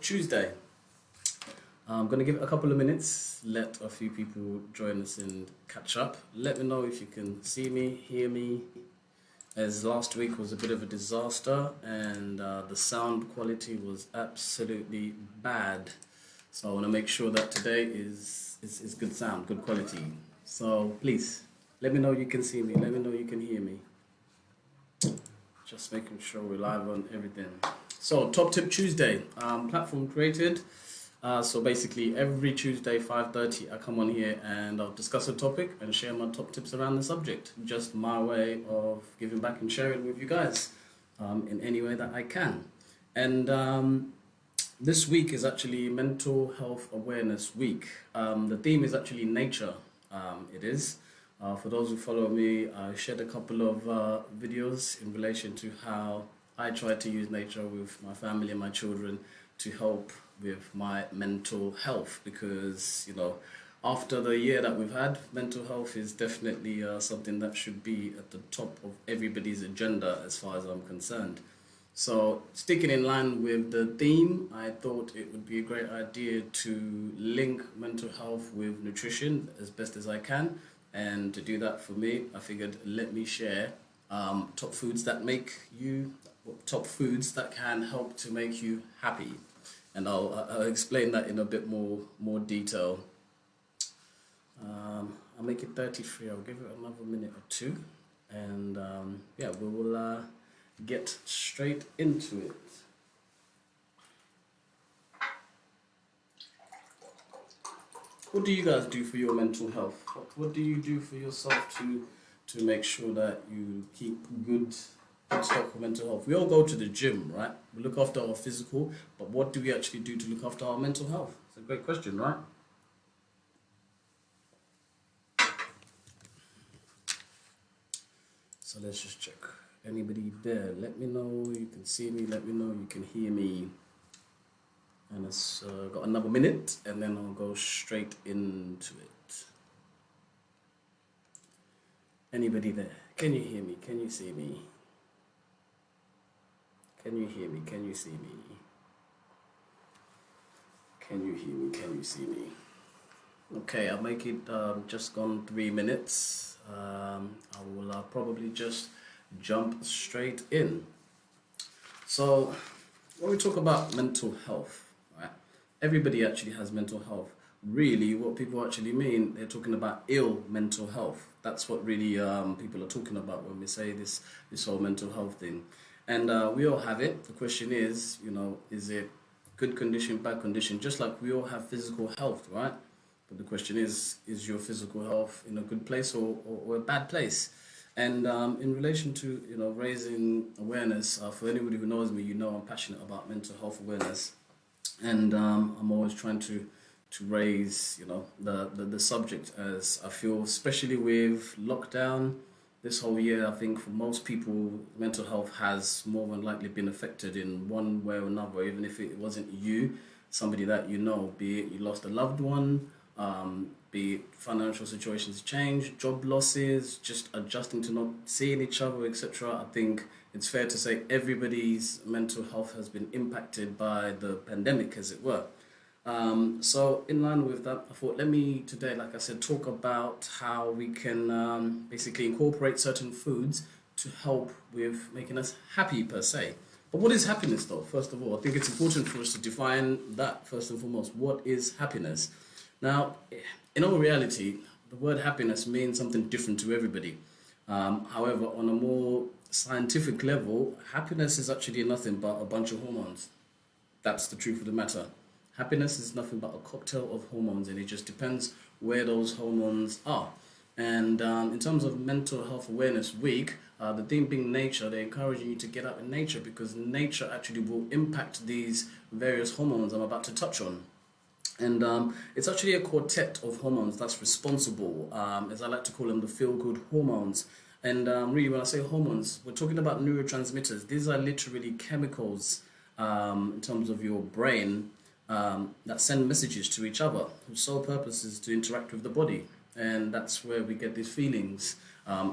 Tuesday. I'm going to give it a couple of minutes, let a few people join us and catch up. Let me know if you can see me, hear me, as last week was a bit of a disaster and the sound quality was absolutely bad. So I want to make sure that today is good sound, good quality. So please, let me know you can see me, let me know you can hear me. Just making sure we're live on everything. So Top Tip Tuesday, platform created. So basically every Tuesday 5:30 I come on here and I'll discuss a topic and share my top tips around the subject. Just my way of giving back and sharing with you guys in any way that I can. And this week is actually Mental Health Awareness Week. The theme is actually nature. It is. For those who follow me, I shared a couple of videos in relation to how I try to use nature with my family and my children to help with my mental health, because after the year that we've had, mental health is definitely something that should be at the top of everybody's agenda as far as I'm concerned. So sticking in line with the theme, I thought it would be a great idea to link mental health with nutrition as best as I can. And to do that for me, I figured let me share top foods that top foods that can help to make you happy. And I'll explain that in a bit more detail. I'll make it 33. I'll give it another minute or two, and we will get straight into it. What do you guys do for your mental health? What do you do for yourself to make sure that you keep good stock of mental health? We all go to the gym, right? We look after our physical, but what do we actually do to look after our mental health? It's a great question, right? So let's just check. Anybody there? Let me know you can see me. Let me know you can hear me. And it's got another minute, and then I'll go straight into it. Anybody there? Can you hear me? Can you see me? Can you hear me? Can you see me? Can you hear me? Can you see me? Okay, I'll make it just gone 3 minutes. I will probably just jump straight in. So when we talk about mental health, right, everybody actually has mental health. Really, what people actually mean, they're talking about ill mental health. That's what really people are talking about when we say this whole mental health thing. And we all have it. The question is it good condition, bad condition? Just like we all have physical health, right? But the question is your physical health in a good place or a bad place? And in relation to raising awareness, for anybody who knows me, I'm passionate about mental health awareness, and I'm always trying to raise the subject, as I feel, especially with lockdown. This whole year, I think for most people, mental health has more than likely been affected in one way or another, even if it wasn't you, somebody that be it you lost a loved one, be it financial situations change, job losses, just adjusting to not seeing each other, etc. I think it's fair to say everybody's mental health has been impacted by the pandemic, as it were. So in line with that, I thought let me today, like I said, talk about how we can basically incorporate certain foods to help with making us happy per se. But what is happiness though? First of all, I think it's important for us to define that first and foremost. What is happiness? Now, in all reality, the word happiness means something different to everybody. However, on a more scientific level, happiness is actually nothing but a bunch of hormones. That's the truth of the matter. Happiness is nothing but a cocktail of hormones, and it just depends where those hormones are. And in terms of Mental Health Awareness Week, the theme being nature, they're encouraging you to get out in nature, because nature actually will impact these various hormones I'm about to touch on. And it's actually a quartet of hormones that's responsible, as I like to call them, the feel-good hormones. And really, when I say hormones, we're talking about neurotransmitters. These are literally chemicals in terms of your brain that send messages to each other, whose sole purpose is to interact with the body. And that's where we get these feelings,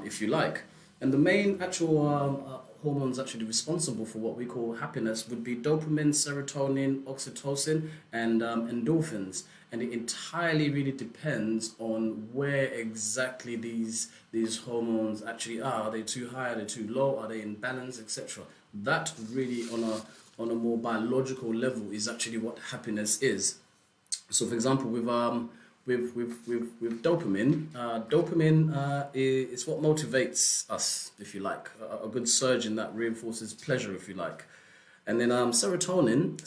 if you like. And the main actual hormones actually responsible for what we call happiness would be dopamine, serotonin, oxytocin, and endorphins. And it entirely really depends on where exactly these hormones actually are. Are they too high? Are they too low? Are they in balance, etc.? That really, on a more biological level, is actually what happiness is. So, for example, with dopamine, is what motivates us, if you like. A good surge in that reinforces pleasure, if you like. And then serotonin,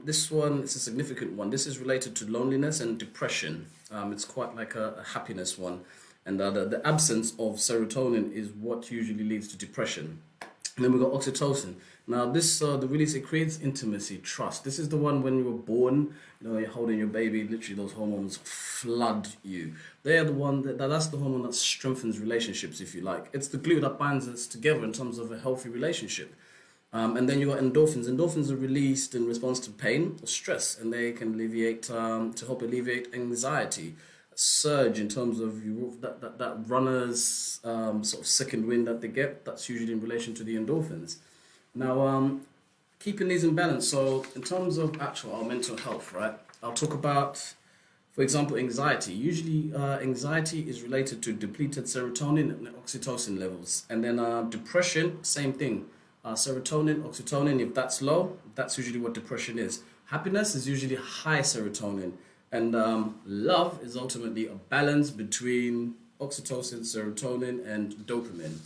this one is a significant one. This is related to loneliness and depression. It's quite like a happiness one. And the absence of serotonin is what usually leads to depression. And then we've got oxytocin. Now, this the release, it creates intimacy, trust. This is the one when you were born, you're holding your baby, literally those hormones flood you. They are the one that's the hormone that strengthens relationships, if you like. It's the glue that binds us together in terms of a healthy relationship. And then you got endorphins. Endorphins are released in response to pain or stress, and they can alleviate to help alleviate anxiety. A surge in terms of that runner's sort of second wind that they get. That's usually in relation to the endorphins. Now, keeping these in balance. So, in terms of our mental health, right? I'll talk about, for example, anxiety. Usually, anxiety is related to depleted serotonin and oxytocin levels, and then depression, same thing. Serotonin, oxytocin, if that's low, that's usually what depression is. Happiness is usually high serotonin, and love is ultimately a balance between oxytocin, serotonin, and dopamine.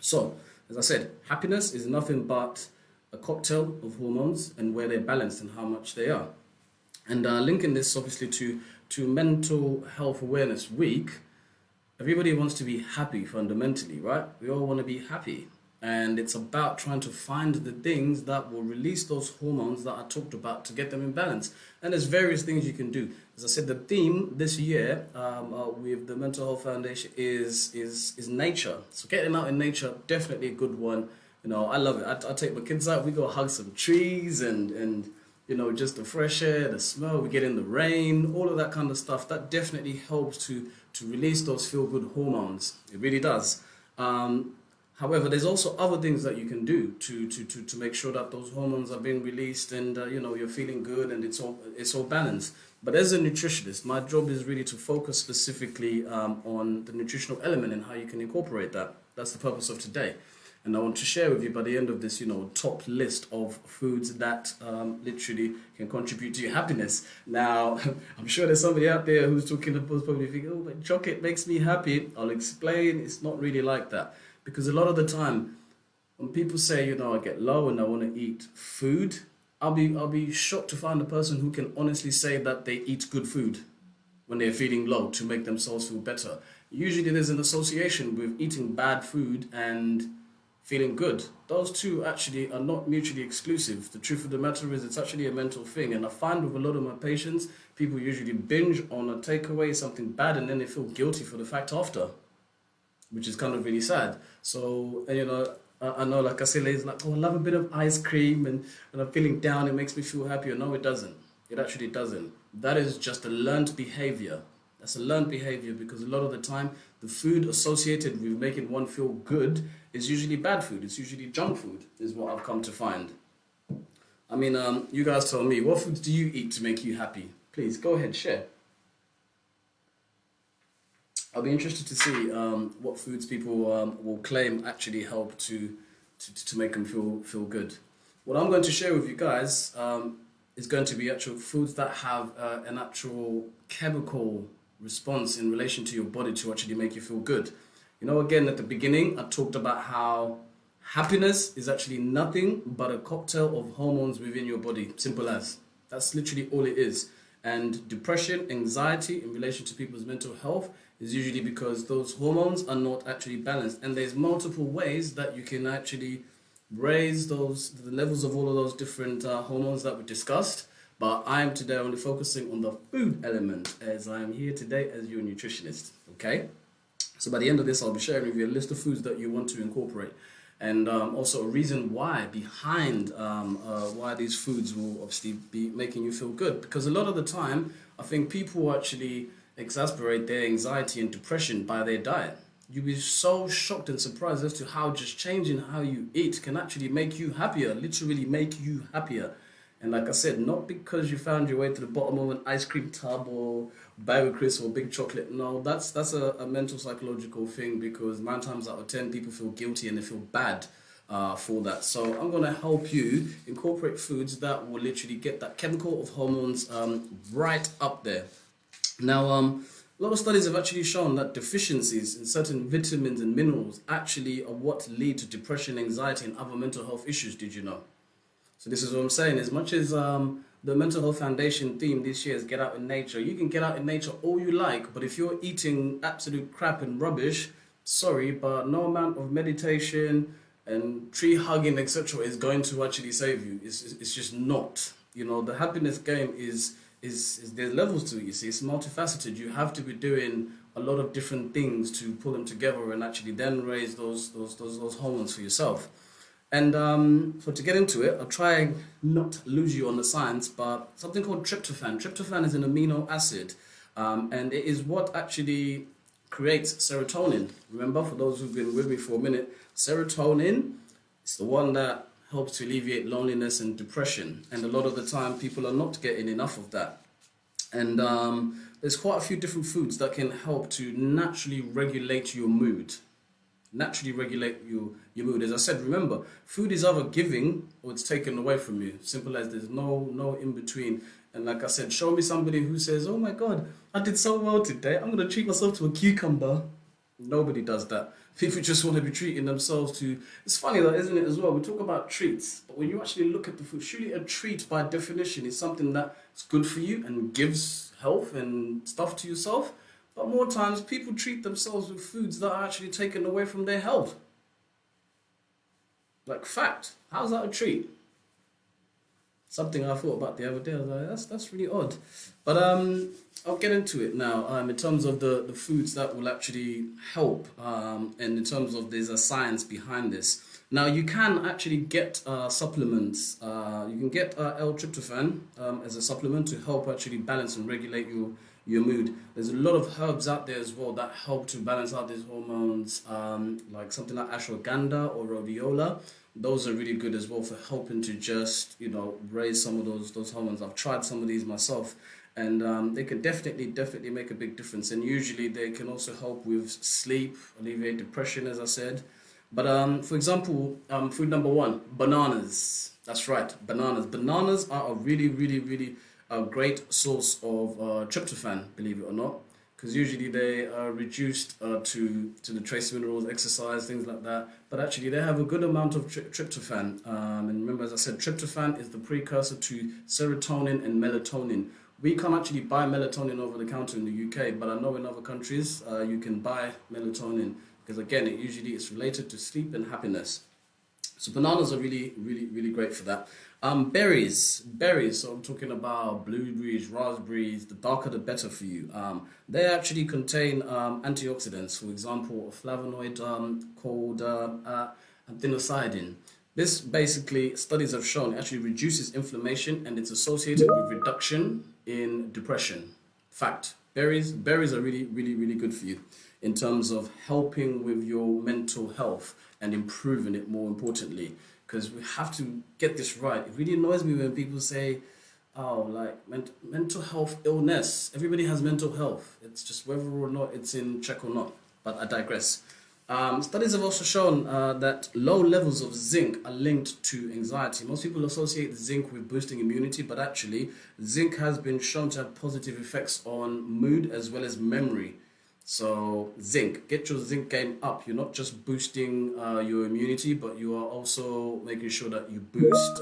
So, as I said, happiness is nothing but a cocktail of hormones and where they're balanced and how much they are. And linking this obviously to Mental Health Awareness Week, everybody wants to be happy fundamentally, right? We all want to be happy. And it's about trying to find the things that will release those hormones that I talked about to get them in balance. And there's various things you can do. As I said, the theme this year with the Mental Health Foundation is nature. So getting out in nature, definitely a good one. I love it. I take my kids out. We go hug some trees and just the fresh air, the smell. We get in the rain, all of that kind of stuff. That definitely helps to release those feel-good hormones. It really does. However, there's also other things that you can do to make sure that those hormones are being released and you're feeling good and it's all balanced. But as a nutritionist, my job is really to focus specifically on the nutritional element and how you can incorporate that. That's the purpose of today. And I want to share with you by the end of this, top list of foods that literally can contribute to your happiness. Now, I'm sure there's somebody out there who's probably thinking, oh, but chocolate makes me happy. I'll explain. It's not really like that. Because a lot of the time, when people say, I get low and I want to eat food, I'll be shocked to find a person who can honestly say that they eat good food when they're feeling low to make themselves feel better. Usually there's an association with eating bad food and feeling good. Those two actually are not mutually exclusive. The truth of the matter is it's actually a mental thing. And I find with a lot of my patients, people usually binge on a takeaway, something bad, and then they feel guilty for the fact after, which is kind of really sad. So, I know, like I said, it's like, oh, I love a bit of ice cream and when I'm feeling down, it makes me feel happier. No, it doesn't. It actually doesn't. That is just a learned behavior. That's a learned behavior because a lot of the time, the food associated with making one feel good is usually bad food. It's usually junk food, is what I've come to find. I mean, you guys tell me, what foods do you eat to make you happy? Please, go ahead, share. I'll be interested to see what foods people will claim actually help to make them feel good. What I'm going to share with you guys is going to be actual foods that have an actual chemical response in relation to your body to actually make you feel good. Again, at the beginning, I talked about how happiness is actually nothing but a cocktail of hormones within your body. Simple as. That's literally all it is. And depression, anxiety in relation to people's mental health is usually because those hormones are not actually balanced. And there's multiple ways that you can actually raise the levels of all of those different hormones that we discussed. But I am today only focusing on the food element as I am here today as your nutritionist. Okay? So by the end of this, I'll be sharing with you a list of foods that you want to incorporate. And also a reason why behind why these foods will obviously be making you feel good. Because a lot of the time, I think people actually exasperate their anxiety and depression by their diet. You'll be so shocked and surprised as to how just changing how you eat can actually make you happier, literally make you happier. And like I said, not because you found your way to the bottom of an ice cream tub or Berry Crisp or big chocolate. No, that's a mental psychological thing, because 9 times out of 10 people feel guilty and they feel bad for that. So I'm going to help you incorporate foods that will literally get that chemical of hormones right up there. Now, a lot of studies have actually shown that deficiencies in certain vitamins and minerals actually are what lead to depression, anxiety, and other mental health issues. Did you know? So this is what I'm saying. As much as the mental health foundation theme this year is get out in nature, you can get out in nature all you like, but if you're eating absolute crap and rubbish, sorry, but no amount of meditation and tree hugging, etc., is going to actually save you. It's just not. You know, the happiness game is there's levels to it. You see, it's multifaceted. You have to be doing a lot of different things to pull them together and actually then raise those hormones for yourself. And so to get into it, I'll try not lose you on the science, but something called tryptophan. Tryptophan is an amino acid, and it is what actually creates serotonin. Remember, for those who've been with me for a minute, serotonin is the one that helps to alleviate loneliness and depression. And a lot of the time, people are not getting enough of that. And there's quite a few different foods that can help to naturally regulate your mood. Naturally regulate your mood. As I said, remember, food is either giving or it's taken away from you. Simple as, there's no in between. And like I said, show me somebody who says, oh my God, I did so well today, I'm going to treat myself to a cucumber. Nobody does that. People just want to be treating themselves to... It's funny though, isn't it, as well? We talk about treats, but when you actually look at the food, surely a treat by definition is something that's good for you and gives health and stuff to yourself. But more times, people treat themselves with foods that are actually taken away from their health. Like, fact, how's that a treat? Something I thought about the other day. I was like, that's really odd. But I'll get into it now. In terms of the foods that will actually help, and in terms of there's a science behind this. Now, you can actually get supplements. You can get L-tryptophan as a supplement to help actually balance and regulate your mood. There's a lot of herbs out there as well that help to balance out these hormones, like something like ashwagandha or rhodiola. Those are really good as well for helping to just, raise some of those hormones. I've tried some of these myself, and they can definitely make a big difference. And usually they can also help with sleep, alleviate depression, as I said. But for example, food number 1, bananas. That's right, bananas. Bananas are a really a great source of tryptophan, believe it or not, because usually they are reduced to the trace minerals, exercise, things like that. But actually, they have a good amount of tryptophan. And remember, as I said, tryptophan is the precursor to serotonin and melatonin. We can't actually buy melatonin over the counter in the UK, but I know in other countries you can buy melatonin, because again, it usually is related to sleep and happiness. So bananas are really great for that. Berries. So I'm talking about blueberries, raspberries. The darker the better for you. They actually contain antioxidants. For example, a flavonoid called adenosine. This basically, studies have shown, actually reduces inflammation, and it's associated with reduction in depression. Fact. Berries are really good for you in terms of helping with your mental health and improving it, more importantly, because we have to get this right. It really annoys me when people say, oh, like mental health illness. Everybody has mental health. It's just whether or not it's in check or not. But I digress. Studies have also shown that low levels of zinc are linked to anxiety. Most people associate zinc with boosting immunity, but actually zinc has been shown to have positive effects on mood as well as memory. So zinc, get your zinc game up. You're not just boosting your immunity, but you are also making sure that you boost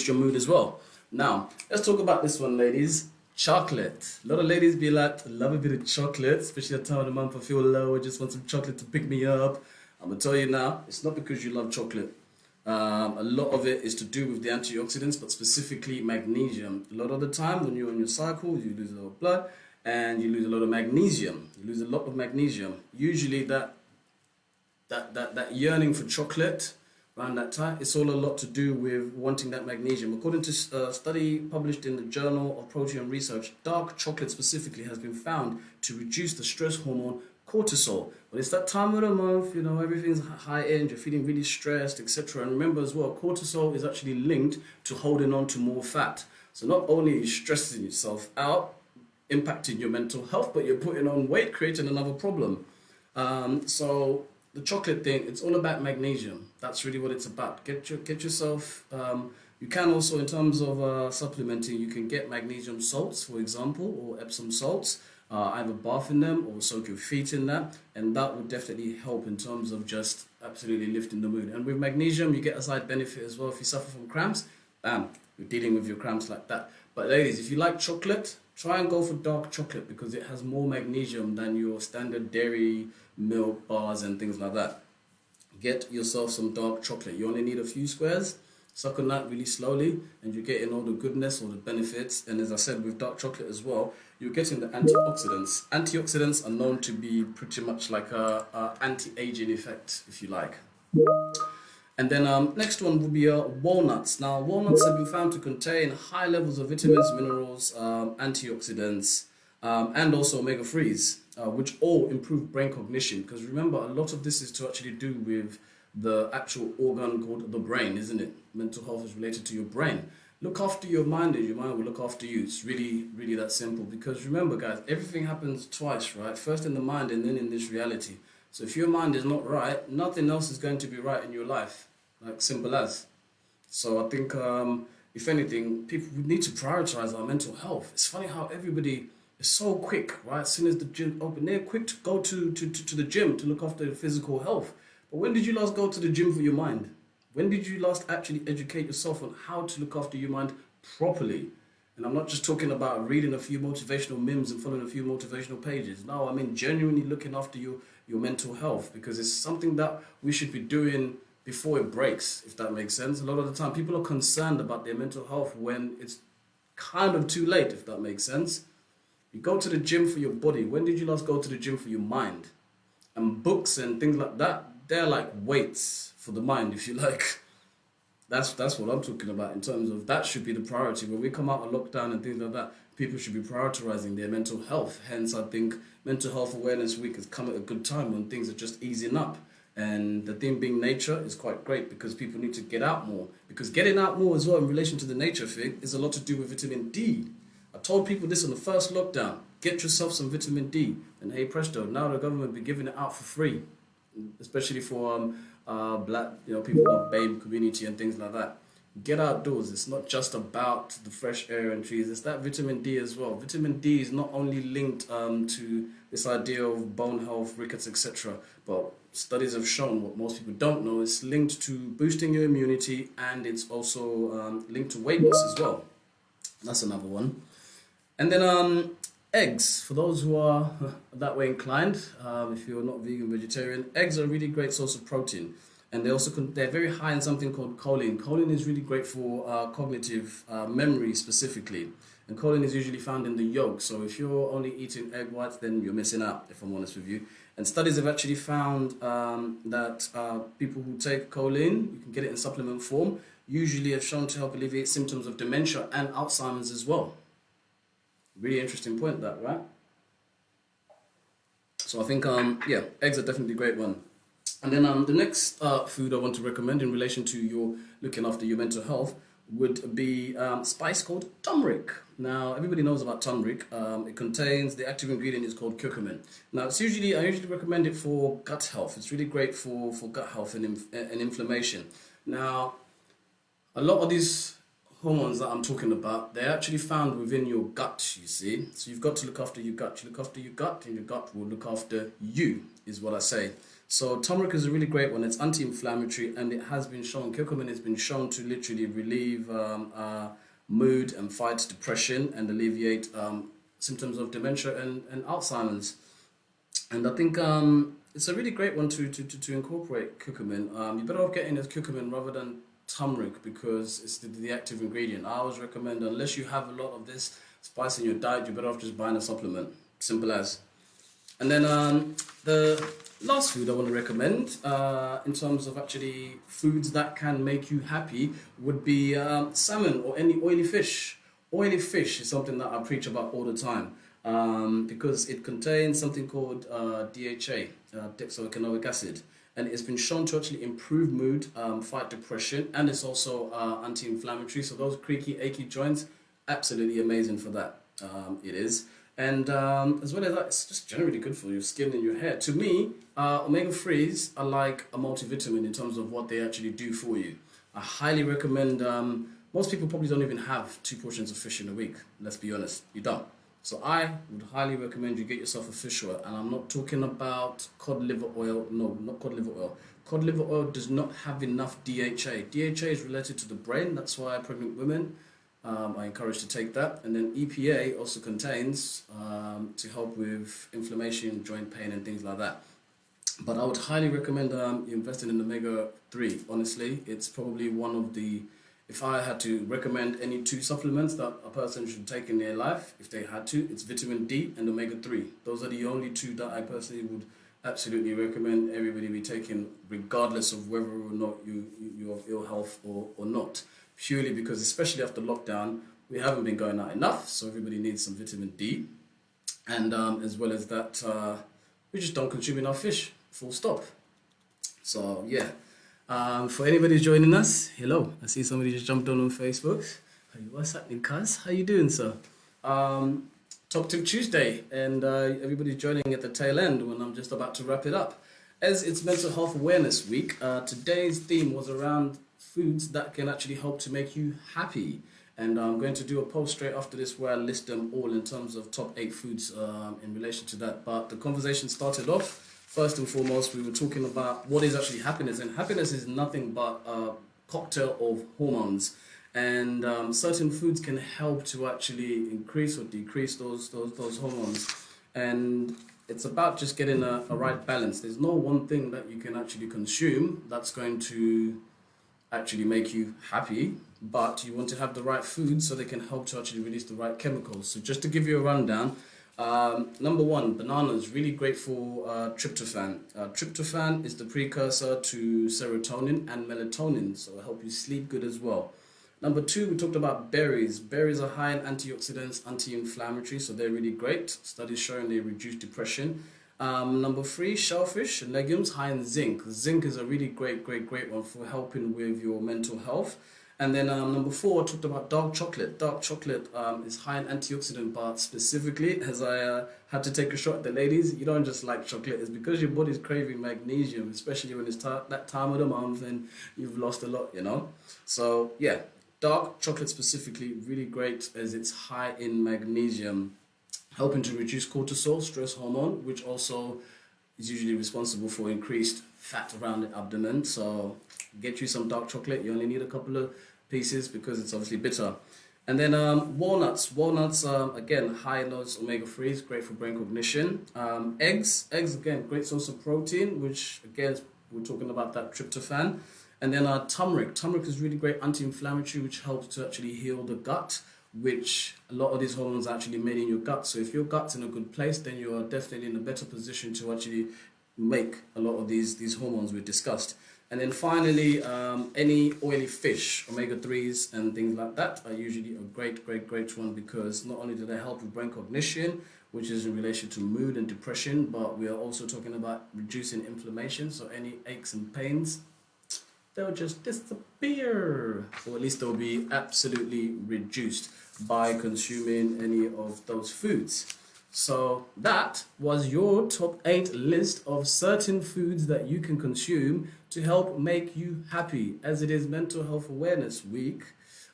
your mood as well. Now, let's talk about this one, ladies. Chocolate. A lot of ladies be like, I love a bit of chocolate, especially at the time of the month I feel low, I just want some chocolate to pick me up. I'm going to tell you now, it's not because you love chocolate. A lot of it is to do with the antioxidants, but specifically magnesium. A lot of the time when you're on your cycle, you lose a lot of blood and you lose a lot of magnesium. Usually that yearning for chocolate around that time, it's all a lot to do with wanting that magnesium. According to a study published in the Journal of Protein Research, dark chocolate specifically has been found to reduce the stress hormone cortisol. But it's that time of the month, you know, everything's high end, you're feeling really stressed, etc. And remember as well, cortisol is actually linked to holding on to more fat. So not only are you stressing yourself out, impacting your mental health, but you're putting on weight, creating another problem. So the chocolate thing, it's all about magnesium. That's really what it's about. Get yourself. You can also, in terms of supplementing, you can get magnesium salts, for example, or Epsom salts. Either bath in them or soak your feet in that, and that would definitely help in terms of just absolutely lifting the mood. And with magnesium, you get a side benefit as well. If you suffer from cramps, bam, you're dealing with your cramps like that. But ladies, if you like chocolate, try and go for dark chocolate because it has more magnesium than your standard dairy milk bars and things like that. Get yourself some dark chocolate. You only need a few squares. Suck on that really slowly, and you're getting all the goodness, all the benefits. And as I said, with dark chocolate as well, you're getting the antioxidants. Antioxidants are known to be pretty much like a anti-aging effect, if you like. And then next one would be walnuts. Now, walnuts have been found to contain high levels of vitamins, minerals, antioxidants, and also omega-3s, which all improve brain cognition. Because remember, a lot of this is to actually do with the actual organ called the brain, isn't it? Mental health is related to your brain. Look after your mind and your mind will look after you. It's really, really that simple. Because remember, guys, everything happens twice, right? First in the mind and then in this reality. So if your mind is not right, nothing else is going to be right in your life. Like simple as. So I think, if anything, people we need to prioritize our mental health. It's funny how everybody is so quick, right? As soon as the gym open, they're quick to go to the gym to look after their physical health. But when did you last go to the gym for your mind? When did you last actually educate yourself on how to look after your mind properly? And I'm not just talking about reading a few motivational memes and following a few motivational pages. No, I mean genuinely looking after your mental health, because it's something that we should be doing before it breaks, if that makes sense. A lot of the time people are concerned about their mental health when it's kind of too late, if that makes sense. You go to the gym for your body. When did you last go to the gym for your mind? And books and things like that, they're like weights for the mind, if you like. That's what I'm talking about in terms of that should be the priority. When we come out of lockdown and things like that, people should be prioritizing their mental health. Hence, I think Mental Health Awareness Week has come at a good time when things are just easing up. And the thing being nature is quite great because people need to get out more. Because getting out more as well in relation to the nature thing is a lot to do with vitamin D. I told people this on the first lockdown. Get yourself some vitamin D. And hey presto, now the government will be giving it out for free. Especially for black, people of BAME community and things like that. Get outdoors. It's not just about the fresh air and trees. It's that vitamin D as well. Vitamin D is not only linked to this idea of bone health, rickets, etc. But studies have shown what most people don't know. It's linked to boosting your immunity, and it's also linked to weight loss as well. That's another one. And then eggs, for those who are that way inclined, if you're not vegan, vegetarian, eggs are a really great source of protein. And they're very high in something called choline. Choline is really great for cognitive memory specifically. And choline is usually found in the yolk. So if you're only eating egg whites, then you're missing out, if I'm honest with you. And studies have actually found that people who take choline, you can get it in supplement form, usually have shown to help alleviate symptoms of dementia and Alzheimer's as well. Really interesting point, that, right? So I think, eggs are definitely a great one. And then the next food I want to recommend in relation to your looking after your mental health would be spice called turmeric. Now, everybody knows about turmeric. It contains, the active ingredient is called curcumin. Now, I usually recommend it for gut health. It's really great for gut health and inflammation. Now, a lot of these hormones that I'm talking about, they're actually found within your gut, you see. So you've got to look after your gut. You look after your gut, and your gut will look after you, is what I say. So turmeric is a really great one. It's anti-inflammatory, and it has been shown, curcumin has been shown to literally relieve mood and fight depression and alleviate symptoms of dementia and Alzheimer's. And I think it's a really great one to incorporate curcumin. You're better off getting this curcumin rather than turmeric because it's the active ingredient. I always recommend, unless you have a lot of this spice in your diet, you're better off just buying a supplement. Simple as. And then the last food I want to recommend in terms of actually foods that can make you happy would be salmon or any oily fish. Oily fish is something that I preach about all the time. because it contains something called DHA, dextroethanoic acid, and it's been shown to actually improve mood, fight depression, and it's also anti-inflammatory. So those creaky, achy joints, absolutely amazing for that. It is. And as well as that, it's just generally good for your skin and your hair. To me, omega-3s are like a multivitamin in terms of what they actually do for you. I highly recommend, most people probably don't even have 2 portions of fish in a week. Let's be honest, you don't. So I would highly recommend you get yourself a fish oil. And I'm not talking about cod liver oil. No, not cod liver oil. Cod liver oil does not have enough DHA. DHA is related to the brain. That's why pregnant women are encouraged to take that. And then EPA also contains to help with inflammation, joint pain, and things like that. But I would highly recommend investing in omega-3. Honestly, it's probably one of the, if I had to recommend any 2 supplements that a person should take in their life, if they had to, it's vitamin D and omega-3. Those are the only 2 that I personally would absolutely recommend everybody be taking, regardless of whether or not you're of ill health or not. Purely because, especially after lockdown, we haven't been going out enough, so everybody needs some vitamin D. And as well as that, we just don't consume enough fish, full stop. So yeah, for anybody who's joining us, hello. I see somebody just jumped on Facebook. Hey, what's happening, cuz? How you doing, sir? Top Tip Tuesday, and everybody's joining at the tail end when I'm just about to wrap it up. As it's Mental Health Awareness Week, today's theme was around foods that can actually help to make you happy. And I'm going to do a post straight after this where I list them all in terms of top 8 foods in relation to that. But the conversation started off, first and foremost, we were talking about what is actually happiness. And happiness is nothing but a cocktail of hormones. And certain foods can help to actually increase or decrease those hormones. And it's about just getting a right balance. There's no one thing that you can actually consume that's going to actually make you happy, but you want to have the right food so they can help to actually release the right chemicals. So just to give you a rundown, number 1, bananas, really great for tryptophan. Tryptophan is the precursor to serotonin and melatonin, so it'll help you sleep good as well. Number 2, we talked about berries. Berries are high in antioxidants, anti-inflammatory, so they're really great. Studies showing they reduce depression. Number 3, shellfish and legumes, high in zinc. Zinc is a really great one for helping with your mental health. And then number 4, I talked about dark chocolate. Dark chocolate is high in antioxidant, but specifically, as I had to take a shot at the ladies, you don't just like chocolate. It's because your body's craving magnesium, especially when it's that time of the month and you've lost a lot, you know. So yeah, dark chocolate specifically, really great as it's high in magnesium, helping to reduce cortisol, stress hormone, which also is usually responsible for increased fat around the abdomen. So get you some dark chocolate. You only need a couple of pieces because it's obviously bitter. And then walnuts. Walnuts, again, high in those omega-3s, great for brain cognition. Eggs, again, great source of protein, which again, we're talking about that tryptophan. And then turmeric. Turmeric is really great anti-inflammatory, which helps to actually heal the gut, which a lot of these hormones are actually made in your gut. So if your gut's in a good place, then you are definitely in a better position to actually make a lot of these hormones we discussed. And then finally, any oily fish, omega-3s and things like that are usually a great one, because not only do they help with brain cognition, which is in relation to mood and depression, but we are also talking about reducing inflammation. So any aches and pains, they'll just disappear, or at least they'll be absolutely reduced by consuming any of those foods. So that was your top 8 list of certain foods that you can consume to help make you happy. As it is Mental Health Awareness Week,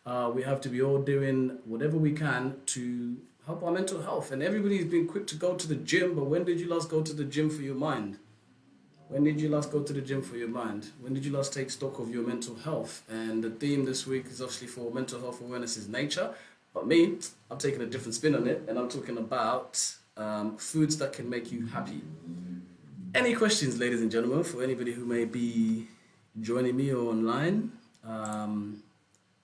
we have to be all doing whatever we can to help our mental health. And everybody's been quick to go to the gym, but when did you last go to the gym for your mind? When did you last go to the gym for your mind? When did you last take stock of your mental health? And the theme this week is obviously for mental health awareness is nature. But me, I'm taking a different spin on it, and I'm talking about foods that can make you happy. Any questions, ladies and gentlemen, for anybody who may be joining me or online?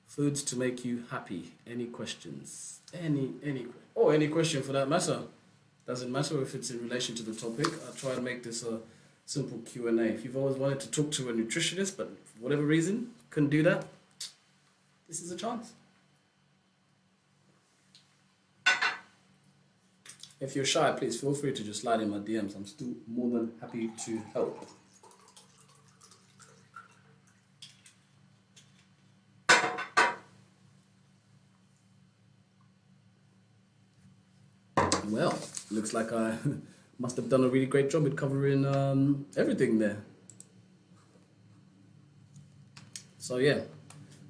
Foods to make you happy. Any questions? Any question for that matter. Doesn't matter if it's in relation to the topic. I'll try and make this a simple Q&A. If you've always wanted to talk to a nutritionist, but for whatever reason, couldn't do that, this is a chance. If you're shy, please feel free to just slide in my DMs. I'm still more than happy to help. Well, looks like I must have done a really great job at covering everything there. So yeah,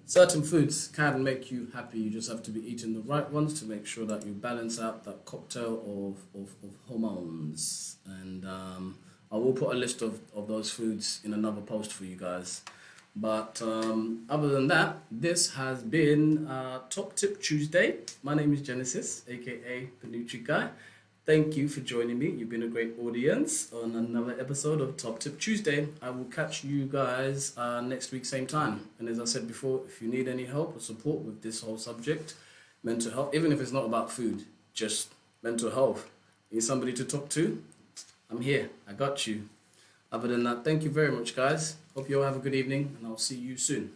certain foods can make you happy. You just have to be eating the right ones to make sure that you balance out that cocktail of hormones. And I will put a list of those foods in another post for you guys. But other than that, this has been Top Tip Tuesday. My name is Genesis, aka the Nutri Guy. Thank you for joining me. You've been a great audience on another episode of Top Tip Tuesday. I will catch you guys next week, same time. And as I said before, if you need any help or support with this whole subject, mental health, even if it's not about food, just mental health, need somebody to talk to, I'm here. I got you. Other than that, thank you very much, guys. Hope you all have a good evening, and I'll see you soon.